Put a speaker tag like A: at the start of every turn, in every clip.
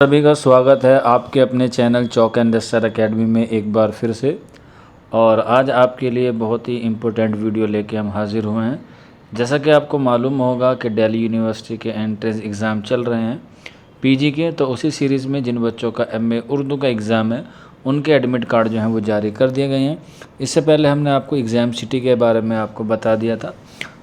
A: सभी का स्वागत है आपके अपने चैनल चौक एंड दस्तर एकेडमी में एक बार फिर से। और आज आपके लिए बहुत ही इम्पोर्टेंट वीडियो लेके हम हाज़िर हुए हैं। जैसा कि आपको मालूम होगा कि दिल्ली यूनिवर्सिटी के एंट्रेंस एग्ज़ाम चल रहे हैं पीजी के, तो उसी सीरीज़ में जिन बच्चों का एमए उर्दू का एग्ज़ाम है उनके एडमिट कार्ड जो हैं वो जारी कर दिए गए हैं। इससे पहले हमने आपको एग्ज़ाम सिटी के बारे में आपको बता दिया था।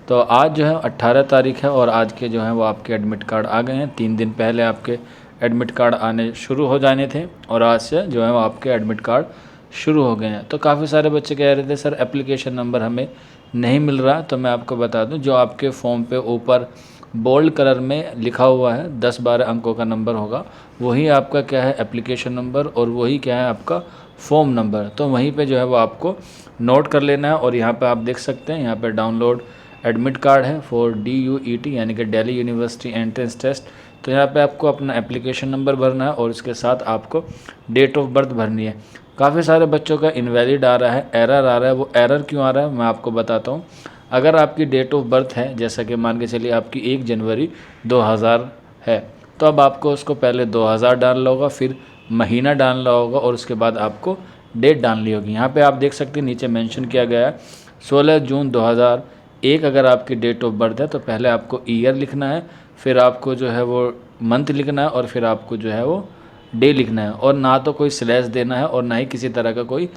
A: तो आज जो है 18 तारीख है और आज के जो हैं वो आपके एडमिट कार्ड आ गए हैं। 3 दिन पहले आपके एडमिट कार्ड आने शुरू हो जाने थे और आज से जो है वो आपके एडमिट कार्ड शुरू हो गए हैं। तो काफ़ी सारे बच्चे कह रहे थे सर एप्लीकेशन नंबर हमें नहीं मिल रहा। तो मैं आपको बता दूं, जो आपके फॉर्म पे ऊपर बोल्ड कलर में लिखा हुआ है 10-12 अंकों का नंबर होगा, वही आपका क्या है एप्लीकेशन नंबर और वही क्या है आपका फॉर्म नंबर। तो वहीं पे जो है वो आपको नोट कर लेना है। और यहाँ पे आप देख सकते हैं, यहाँ पे डाउनलोड एडमिट कार्ड है फॉर DUET यानी कि दिल्ली यूनिवर्सिटी एंट्रेंस टेस्ट। तो यहाँ पे आपको अपना एप्लीकेशन नंबर भरना है और इसके साथ आपको डेट ऑफ बर्थ भरनी है। काफ़ी सारे बच्चों का इनवैलिड आ रहा है, एरर आ रहा है। वो एरर क्यों आ रहा है मैं आपको बताता हूँ। अगर आपकी डेट ऑफ बर्थ है, जैसा कि मान के चलिए आपकी 1 जनवरी 2000 है, तो अब आपको उसको पहले 2000 डालना होगा, फिर महीना डालना होगा और उसके बाद आपको डेट डालनी होगी। यहाँ पे आप देख सकते हैं नीचे मेंशन किया गया है 16 जून 2001 अगर आपकी डेट ऑफ बर्थ है तो पहले आपको ईयर लिखना है, फिर आपको जो है वो मंथ लिखना है और फिर आपको जो है वो डे लिखना है। और ना तो कोई स्लैश देना है और ना ही किसी तरह का कोई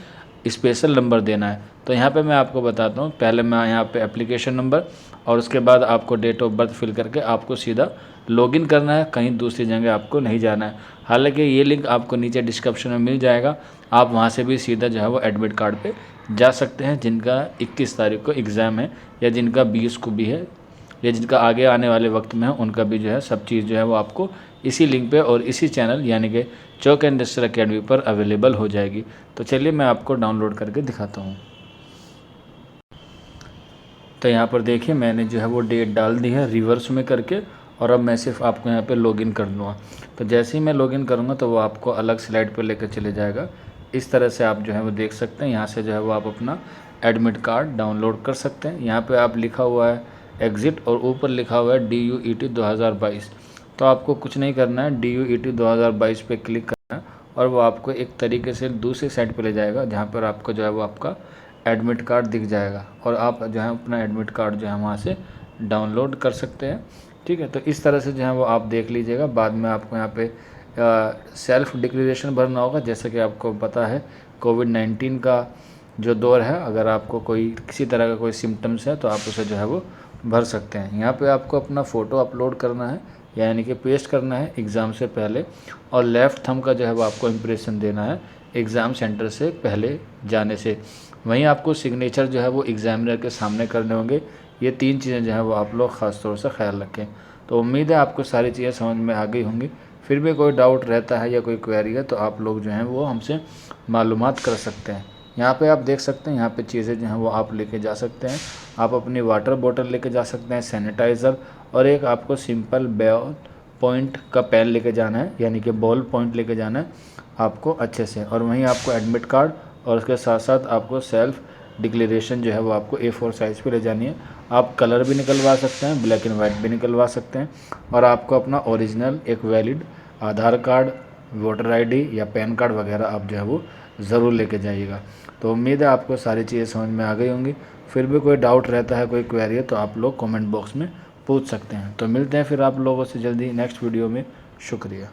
A: स्पेशल नंबर देना है। तो यहाँ पे मैं आपको बताता हूँ, पहले मैं यहाँ पे एप्लीकेशन नंबर और उसके बाद आपको डेट ऑफ बर्थ फिल करके आपको सीधा लॉगिन करना है, कहीं दूसरी जगह आपको नहीं जाना है। हालांकि ये लिंक आपको नीचे डिस्क्रिप्शन में मिल जाएगा, आप वहाँ से भी सीधा जो है वो एडमिट कार्ड पे जा सकते हैं। जिनका 21 तारीख को एग्ज़ाम है या जिनका 20 को भी है या जिनका आगे आने वाले वक्त में है, उनका भी जो है सब चीज़ जो है वो आपको इसी लिंक पे और इसी चैनल यानी कि चौक एंड दस्तर एकेडमी पर अवेलेबल हो जाएगी। तो चलिए मैं आपको डाउनलोड करके दिखाता हूँ। तो यहाँ पर देखिए मैंने जो है वो डेट डाल दी है रिवर्स में करके, और अब मैं सिर्फ आपको यहाँ पे लॉगिन कर दूँगा। तो जैसे ही मैं लॉगिन करूँगा तो वो आपको अलग स्लाइड पर लेकर चले जाएगा। इस तरह से आप जो है वो देख सकते हैं। यहाँ से जो है वो आप अपना एडमिट कार्ड डाउनलोड कर सकते हैं। यहाँ पे आप लिखा हुआ है एग्ज़िट और ऊपर लिखा हुआ है DUET 2022। तो आपको कुछ नहीं करना है, DUET 2022 पे क्लिक करना है और वो आपको एक तरीके से दूसरी साइट पे ले जाएगा जहाँ पर आपको जो है वो आपका एडमिट कार्ड दिख जाएगा और आप जो है अपना एडमिट कार्ड जो है वहाँ से डाउनलोड कर सकते हैं। ठीक है, तो इस तरह से जो है वो आप देख लीजिएगा। बाद में आपको यहाँ पे सेल्फ डिक्लेरेशन भरना होगा। जैसे कि आपको पता है कोविड-19 का जो दौर है, अगर आपको कोई किसी तरह का कोई सिम्टम्स है तो आप उसे जो है वो भर सकते हैं। यहाँ पे आपको अपना फ़ोटो अपलोड करना है यानी कि पेस्ट करना है एग्ज़ाम से पहले, और लेफ़्ट थंब का जो है वो आपको इम्प्रेशन देना है एग्ज़ाम सेंटर से पहले जाने से। वहीं आपको सिग्नेचर जो है वो एग्ज़ामिनर के सामने करने होंगे। ये 3 चीज़ें जो हैं वो आप लोग ख़ास तौर से ख्याल रखें। तो उम्मीद है आपको सारी चीज़ें समझ में आ गई होंगी। फिर भी कोई डाउट रहता है या कोई क्वेरी है तो आप लोग जो हैं वो हमसे मालूमात कर सकते हैं। यहाँ पे आप देख सकते हैं, यहाँ पे चीज़ें जो हैं वो आप लेके जा सकते हैं। आप अपनी वाटर बॉटल लेके जा सकते हैं, सैनिटाइज़र, और एक आपको सिंपल बॉल पॉइंट का पेन लेके जाना है यानी कि बॉल पॉइंट लेके जाना है आपको अच्छे से। और वहीं आपको एडमिट कार्ड और उसके साथ साथ आपको सेल्फ डिक्लेरेशन जो है वो आपको A4 साइज़ पे ले जानी है। आप कलर भी निकलवा सकते हैं, ब्लैक एंड वाइट भी निकलवा सकते हैं। और आपको अपना ओरिजिनल एक वैलिड आधार कार्ड, वोटर ID या पैन कार्ड वगैरह आप जो है वो ज़रूर लेके जाइएगा। तो उम्मीद है आपको सारी चीज़ें समझ में आ गई होंगी। फिर भी कोई डाउट रहता है, कोई क्वेरी है तो आप लोग कमेंट बॉक्स में पूछ सकते हैं। तो मिलते हैं फिर आप लोगों से जल्दी नेक्स्ट वीडियो में। शुक्रिया।